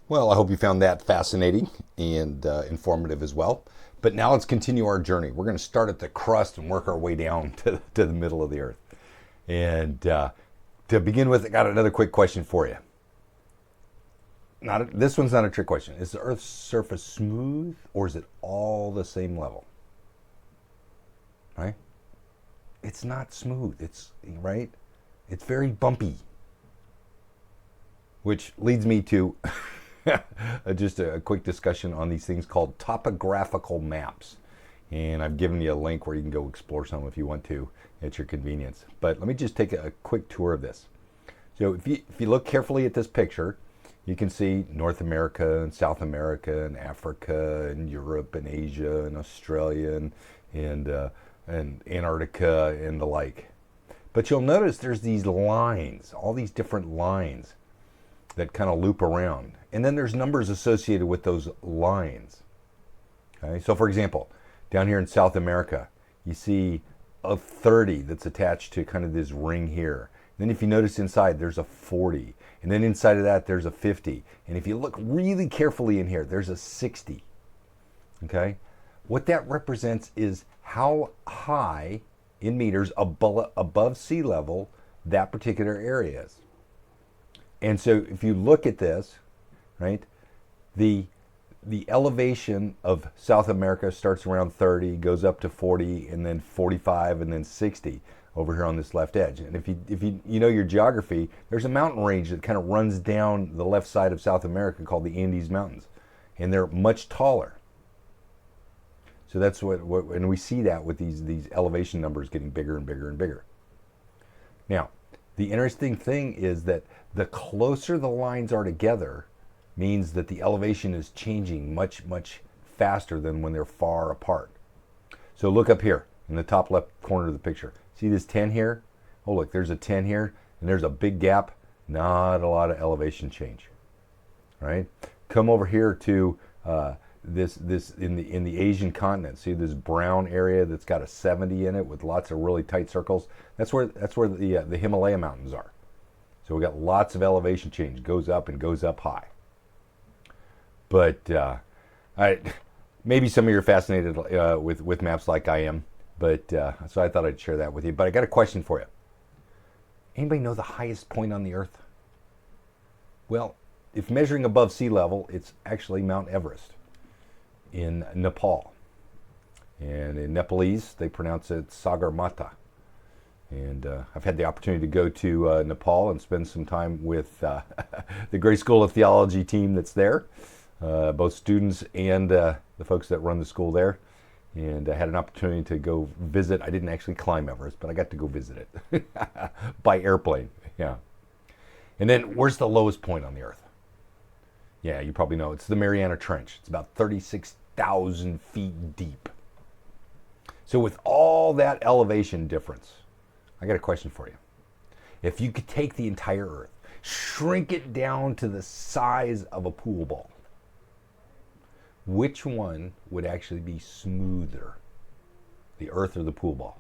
Well, I hope you found that fascinating and informative as well. But now let's continue our journey. We're going to start at the crust and work our way down to the middle of the earth. And to begin with, I got another quick question for you. This one's not a trick question. Is the Earth's surface smooth or is it all the same level? Right? It's not smooth. It's right. It's very bumpy, which leads me to just a quick discussion on these things called topographical maps. And I've given you a link where you can go explore some if you want to at your convenience. But let me just take a quick tour of this. So if you look carefully at this picture, you can see North America and South America and Africa and Europe and Asia and Australia and Antarctica and the like. But you'll notice there's these lines, all these different lines that kind of loop around. And then there's numbers associated with those lines. Okay? So for example, down here in South America, you see a 30 that's attached to kind of this ring here. Then if you notice inside, there's a 40. And then inside of that, there's a 50. And if you look really carefully in here, there's a 60. Okay? What that represents is how high in meters above sea level that particular area is. And so if you look at this, right, the elevation of South America starts around 30, goes up to 40, and then 45, and then 60 over here on this left edge. And if you know your geography, there's a mountain range that kind of runs down the left side of South America called the Andes Mountains, and they're much taller. So that's what and we see that with these elevation numbers getting bigger and bigger and bigger. Now, the interesting thing is that the closer the lines are together means that the elevation is changing much, much faster than when they're far apart. So look up here in the top left corner of the picture. See this 10 here? Oh, look, there's a 10 here, and there's a big gap. Not a lot of elevation change, right? Come over here to this in the Asian continent. See this brown area that's got a 70 in it with lots of really tight circles. That's where the Himalaya mountains are. So we got lots of elevation change. Goes up and goes up high. But maybe some of you are fascinated with maps like I am. But so I thought I'd share that with you. But I got a question for you. Anybody know the highest point on the Earth? Well, if measuring above sea level, it's actually Mount Everest in Nepal. And in Nepalese, they pronounce it Sagarmatha. And I've had the opportunity to go to Nepal and spend some time with the Great School of Theology team that's there, both students and the folks that run the school there. And I had an opportunity to go visit. I didn't actually climb Everest, but I got to go visit it by airplane. Yeah. And then where's the lowest point on the Earth? Yeah, you probably know. It's the Mariana Trench. It's about 36,000 feet deep. So with all that elevation difference, I got a question for you. If you could take the entire Earth, shrink it down to the size of a pool ball, which one would actually be smoother, the Earth or the pool ball?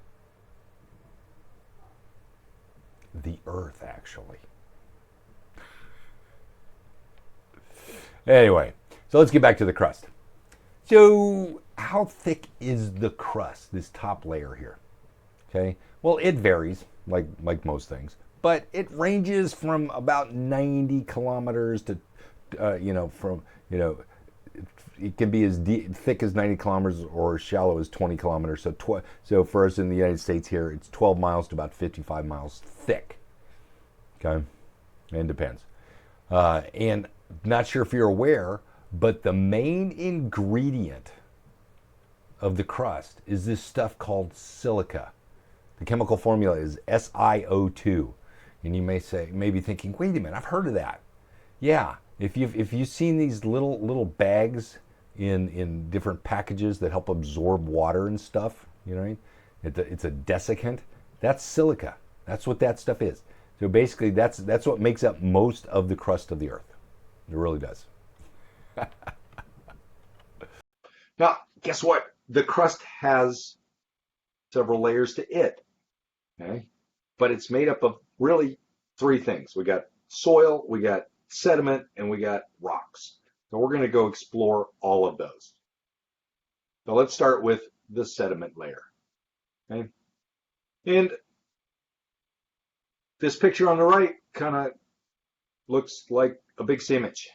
The Earth, actually. Anyway, so let's get back to the crust. So how thick is the crust, this top layer here? Okay, well, it varies, like most things, but it ranges from about 90 kilometers to, it can be as thick as 90 kilometers or as shallow as 20 kilometers. So for us in the United States here, it's 12 miles to about 55 miles thick. Okay, and it depends. And not sure if you're aware, but the main ingredient of the crust is this stuff called silica. The chemical formula is SiO2. And you may be thinking, wait a minute, I've heard of that. Yeah, if you've seen these little bags in different packages that help absorb water and stuff, you know, it's a desiccant. That's silica. That's what that stuff is. So basically, that's what makes up most of the crust of the Earth. It really does. Now, guess what? The crust has several layers to it, okay? But it's made up of really three things. We got soil, we got sediment, and we got rocks. So we're going to go explore all of those. So let's start with the sediment layer. Okay? And this picture on the right kind of looks like a big sandwich,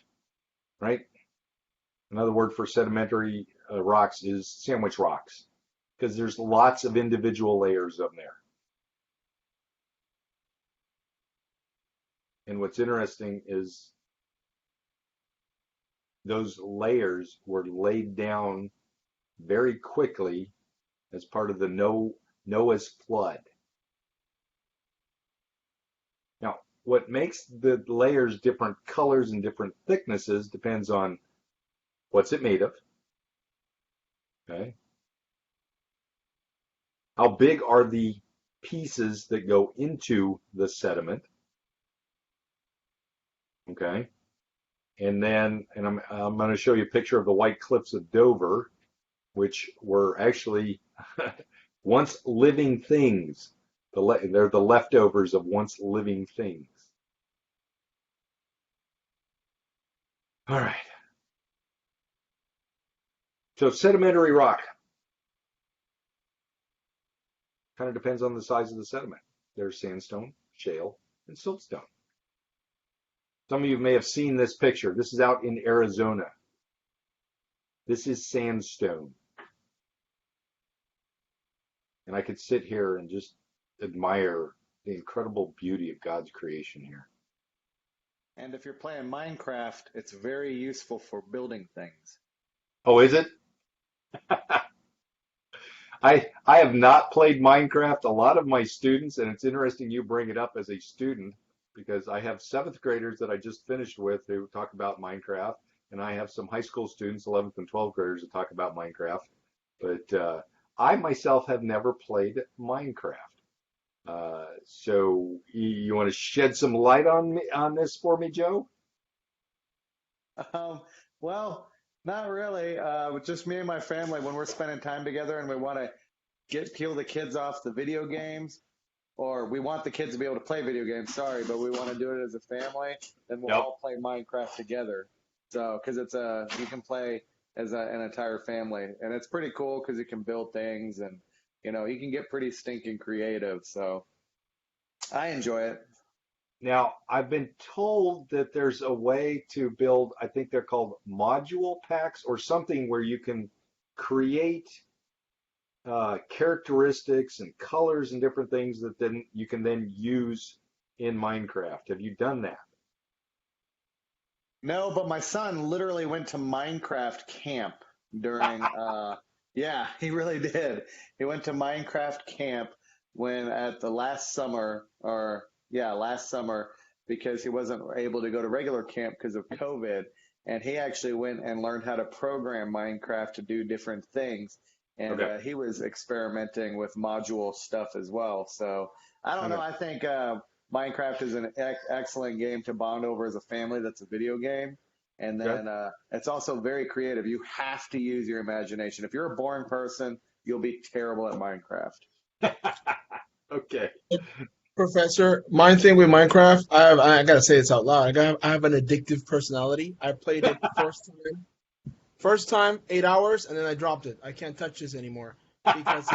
right? Another word for sedimentary rocks is sandwich rocks, because there's lots of individual layers of there. And what's interesting is those layers were laid down very quickly as part of the Noah's flood. Now, what makes the layers different colors and different thicknesses depends on what's it made of, okay? How big are the pieces that go into the sediment, okay? And then, I'm going to show you a picture of the White Cliffs of Dover, which were actually once living things. They're the leftovers of once living things. All right. So sedimentary rock kind of depends on the size of the sediment. There's sandstone, shale, and siltstone. Some of you may have seen this picture. This is out in Arizona. This is sandstone. And I could sit here and just admire the incredible beauty of God's creation here. And if you're playing Minecraft, it's very useful for building things. Oh, is it? I have not played Minecraft. A lot of my students, and it's interesting you bring it up as a student, because I have 7th graders that I just finished with who talk about Minecraft, and I have some high school students, 11th and 12th graders, that talk about Minecraft. But I myself have never played Minecraft. So you want to shed some light on this for me, Joe? Well, not really. Just me and my family, when we're spending time together and we want to peel the kids off the video games, or we want the kids to be able to play video games, sorry, but we want to do it as a family, then we'll all play Minecraft together. So, because you can play as an entire family, and it's pretty cool because you can build things, and you can get pretty stinking creative. So, I enjoy it. Now, I've been told that there's a way to build, I think they're called module packs or something, where you can create characteristics and colors and different things that then you can then use in Minecraft. Have you done that? No, but my son literally went to Minecraft camp during, yeah, he really did. He went to Minecraft camp at the last summer, last summer, because he wasn't able to go to regular camp because of COVID. And he actually went and learned how to program Minecraft to do different things. And he was experimenting with module stuff as well. So I don't know. I think Minecraft is an excellent game to bond over as a family. That's a video game. And then it's also very creative. You have to use your imagination. If you're a boring person, you'll be terrible at Minecraft. Okay. Professor, my thing with Minecraft, I gotta say this out loud. I have an addictive personality. I played it first time 8 hours, and then I dropped it. I can't touch this anymore because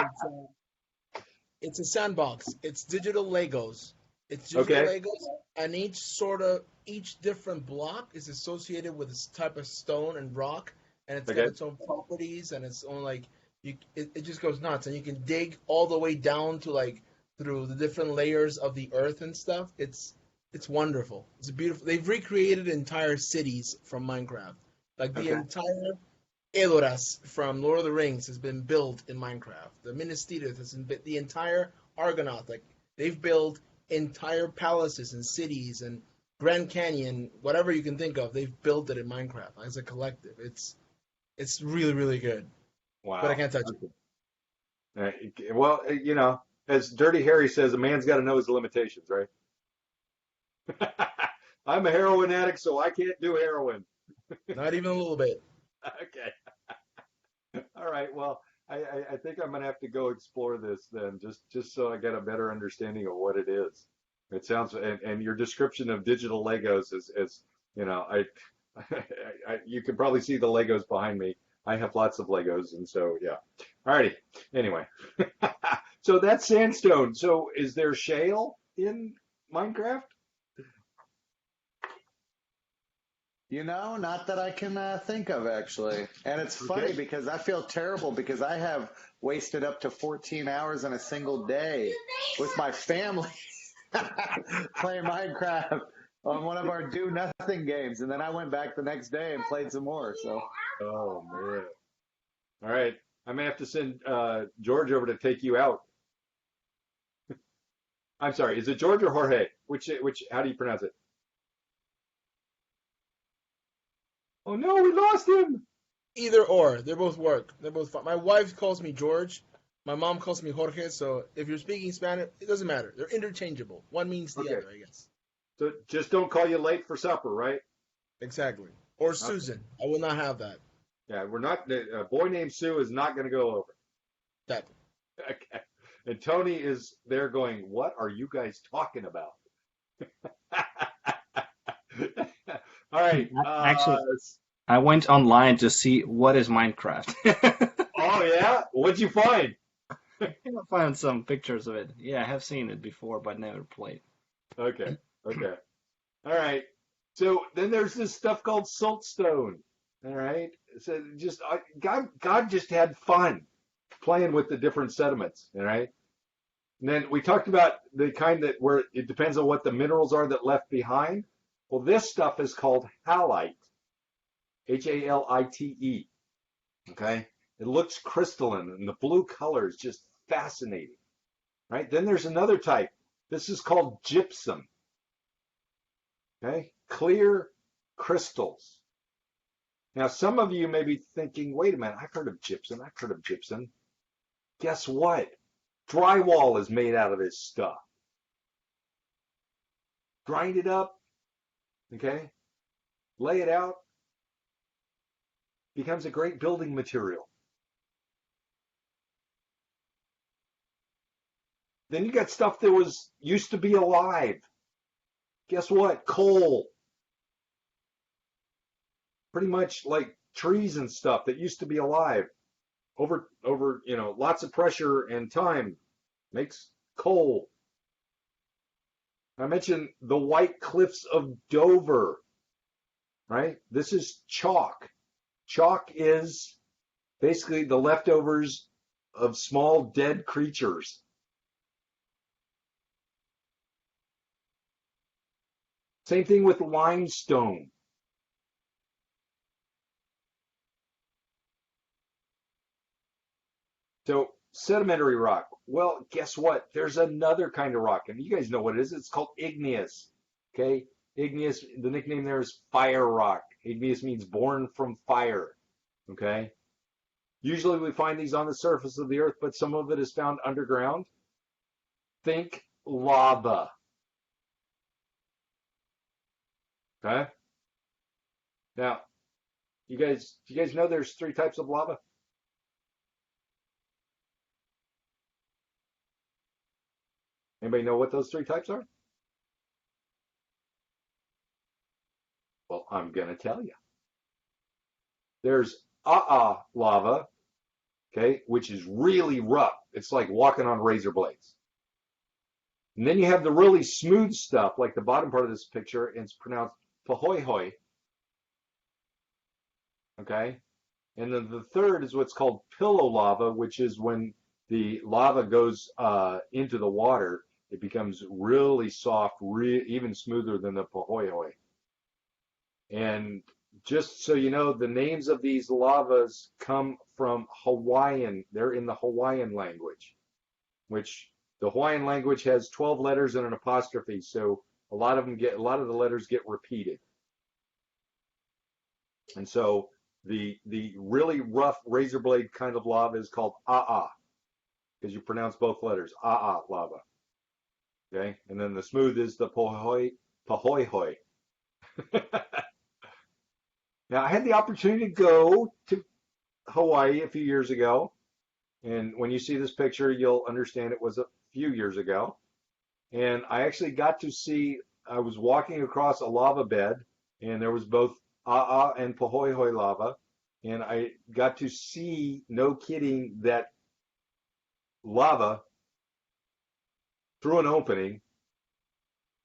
it's a sandbox. It's digital Legos. It's digital Legos, and each different block is associated with this type of stone and rock, and it's got its own properties and its own it just goes nuts. And you can dig all the way down to through the different layers of the earth and stuff. It's wonderful. It's beautiful. They've recreated entire cities from Minecraft. The entire Eloras from Lord of the Rings has been built in Minecraft. The Minas Tirith has been the entire Argonaut. They've built entire palaces and cities and Grand Canyon, whatever you can think of. They've built it in Minecraft as a collective. It's really, really good. Wow. But I can't touch it. Well, as Dirty Harry says, a man's got to know his limitations, right? I'm a heroin addict, so I can't do heroin. Not even a little bit. Okay. All right. Well, I think I'm going to have to go explore this then, just so I get a better understanding of what it is. It sounds, and your description of digital Legos is You know, you can probably see the Legos behind me. I have lots of Legos, and so yeah. Alrighty. Anyway, so that's sandstone. So is there shale in Minecraft? Not that I can think of actually. And it's funny Okay. because I feel terrible because I have wasted up to 14 hours in a single day with my family playing Minecraft on one of our do nothing games. And then I went back the next day and played some more. So Oh man. All right. I may have to send George over to take you out. I'm sorry. Is it George or Jorge? Which? How do you pronounce it? Oh no, we lost him. Either or, they both work. They're both fine. My wife calls me George. My mom calls me Jorge. So if you're speaking Spanish, it doesn't matter. They're interchangeable. One means the Okay. other, I guess. So just don't call you late for supper, right? Exactly. Or Okay. Susan. I will not have that. Yeah, we're not. A boy named Sue is not going to go over. That. Okay. And Tony is there going, "What are you guys talking about?" All right. Actually, I went online to see what is Minecraft. Oh yeah. What'd you find? I found some pictures of it. Yeah, I have seen it before, but never played. Okay. Okay. All right. So then there's this stuff called siltstone. All right. So just God just had fun playing with the different sediments. All right. And then we talked about the kind that where it depends on what the minerals are that left behind. Well, this stuff is called halite, Halite. Okay. It looks crystalline, and the blue color is just fascinating. Right. Then there's another type. This is called gypsum. Okay. Clear crystals. Now, some of you may be thinking, wait a minute, I've heard of gypsum. I've heard of gypsum. Guess what? Drywall is made out of this stuff. Grind it up, okay? Lay it out. Becomes a great building material. Then you got stuff that used to be alive. Guess what? Coal. Pretty much like trees and stuff that used to be alive. Over lots of pressure and time makes coal. I mentioned the White Cliffs of Dover, right? This is chalk. Chalk is basically the leftovers of small dead creatures. Same thing with limestone. So sedimentary rock. Well, guess what? There's another kind of rock, and you guys know what it is. It's called igneous. Okay, igneous. The nickname there is fire rock. Igneous means born from fire. Okay. Usually we find these on the surface of the earth, but some of it is found underground. Think lava. Okay. Now, do you guys know there's three types of lava? Anybody know what those three types are? Well, I'm going to tell you. There's lava, okay, which is really rough. It's like walking on razor blades. And then you have the really smooth stuff, like the bottom part of this picture, and it's pronounced pahoihoi, okay? And then the third is what's called pillow lava, which is when the lava goes into the water, it becomes really soft, even smoother than the pahoihoi. And just so you know, the names of these lavas come from Hawaiian. They're in the Hawaiian language, which the Hawaiian language has 12 letters and an apostrophe, so a lot of the letters get repeated. And so the really rough razor blade kind of lava is called a'a, because you pronounce both letters, a'a lava. Okay, and then the smooth is the pahoihoi. Now, I had the opportunity to go to Hawaii a few years ago, and when you see this picture, you'll understand it was a few years ago. And I actually got to see, I was walking across a lava bed, and there was both Aa and Pahoehoe lava, and I got to see, no kidding, that lava through an opening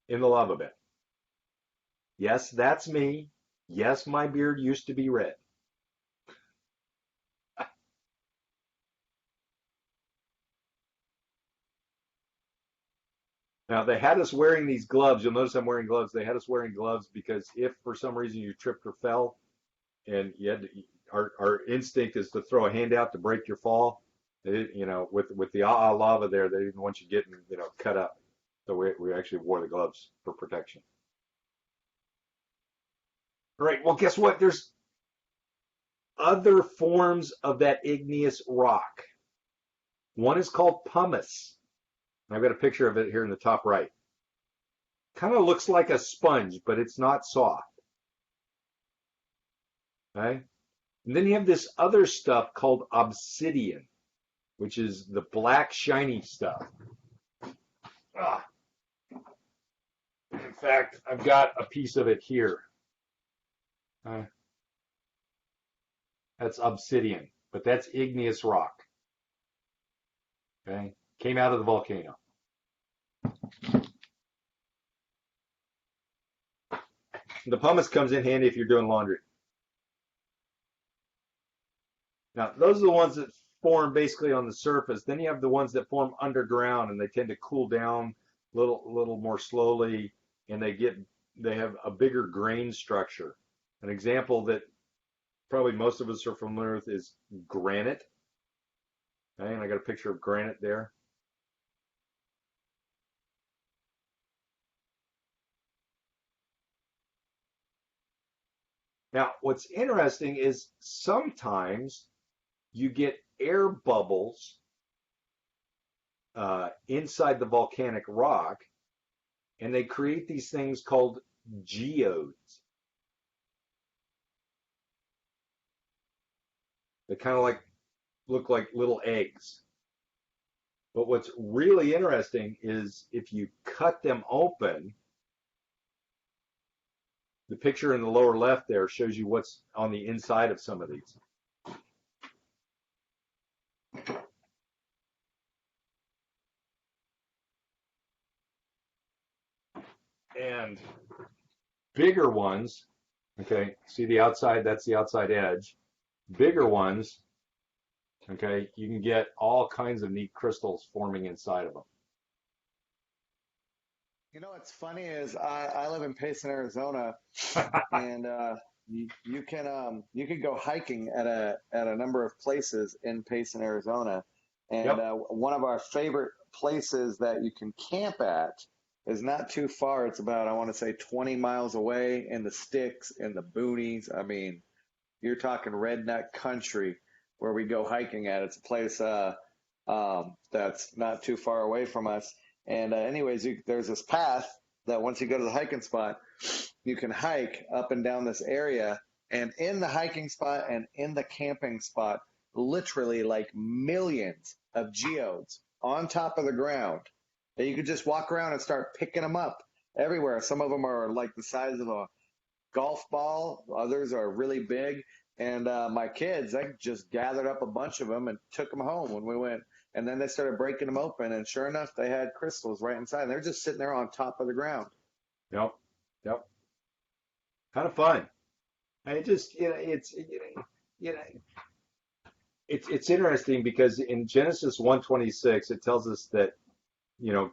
in the lava bed. Yes, that's me. Yes, my beard used to be red. Now, they had us wearing these gloves. You'll notice I'm wearing gloves. They had us wearing gloves because if for some reason you tripped or fell, and you had to, our instinct is to throw a hand out to break your fall. They, with the lava there, they didn't want you getting, cut up. So we actually wore the gloves for protection. All right. Well, guess what? There's other forms of that igneous rock. One is called pumice. I've got a picture of it here in the top right. Kind of looks like a sponge, but it's not soft. Okay? And then you have this other stuff called obsidian, which is the black shiny stuff. Ah. In fact, I've got a piece of it here. That's obsidian, but that's igneous rock. Okay? Came out of the volcano. The pumice comes in handy if you're doing laundry. Now, those are the ones that form basically on the surface. Then you have the ones that form underground, and they tend to cool down a little more slowly, and they have a bigger grain structure. An example that probably most of us are familiar with is granite. Okay, and I got a picture of granite there. Now, what's interesting is sometimes you get air bubbles inside the volcanic rock, and they create these things called geodes. They kind of look like little eggs. But what's really interesting is if you cut them open, the picture in the lower left there shows you what's on the inside of some of these. And bigger ones, okay, see the outside, that's the outside edge. Bigger ones, okay, you can get all kinds of neat crystals forming inside of them. You know what's funny is I live in Payson, Arizona, and you can go hiking at a number of places in Payson, Arizona, and Yep. one of our favorite places that you can camp at is not too far. It's about, I want to say, 20 miles away in the sticks, in the boonies. I mean, you're talking redneck country where we go hiking at. It's a place that's not too far away from us. And anyways, there's this path that once you go to the hiking spot, you can hike up and down this area. And in the hiking spot and in the camping spot, literally like millions of geodes on top of the ground that you could just walk around and start picking them up everywhere. Some of them are like the size of a golf ball. Others are really big. And my kids, they just gathered up a bunch of them and took them home when we went. And then they started breaking them open, and sure enough, they had crystals right inside. And they're just sitting there on top of the ground. Yep. Kind of fun. And it's interesting because in Genesis 1:26 it tells us that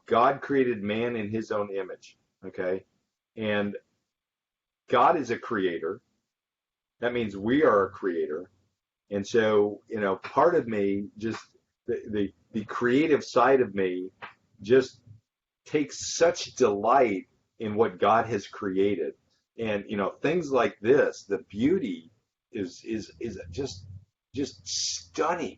God created man in his own image. Okay, and God is a creator. That means we are a creator, and so part of me just the creative side of me just takes such delight in what God has created. And things like this, the beauty is just stunning.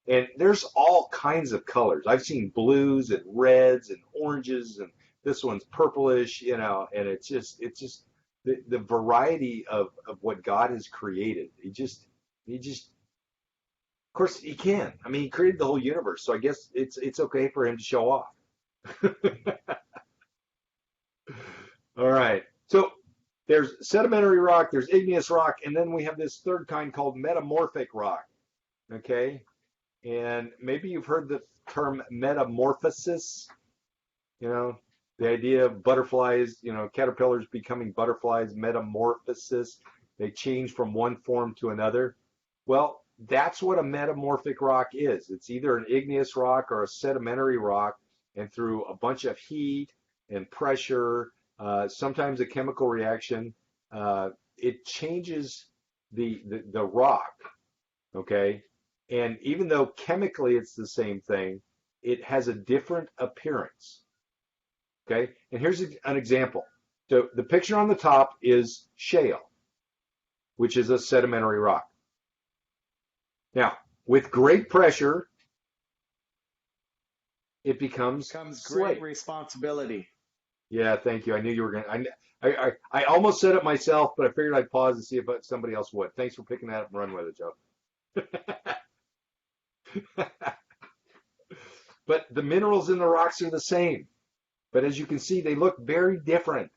And there's all kinds of colors. I've seen blues and reds and oranges, and this one's purplish, and it's just the variety of what God has created. He just of course, he can. I mean, he created the whole universe, so I guess it's okay for him to show off. All right. So there's sedimentary rock, there's igneous rock, and then we have this third kind called metamorphic rock. Okay, and maybe you've heard the term metamorphosis. You know, the idea of butterflies, caterpillars becoming butterflies, metamorphosis. They change from one form to another. Well, that's what a metamorphic rock is. It's either an igneous rock or a sedimentary rock, and through a bunch of heat and pressure, sometimes a chemical reaction, it changes the rock, okay? And even though chemically it's the same thing, it has a different appearance, okay? And here's an example. So the picture on the top is shale, which is a sedimentary rock. Now, with great pressure, it becomes Comes slate. great responsibility. Yeah, thank you. I knew you were going to. I almost said it myself, but I figured I'd pause and see if somebody else would. Thanks for picking that up and run with it, Joe. But the minerals in the rocks are the same. But as you can see, they look very different.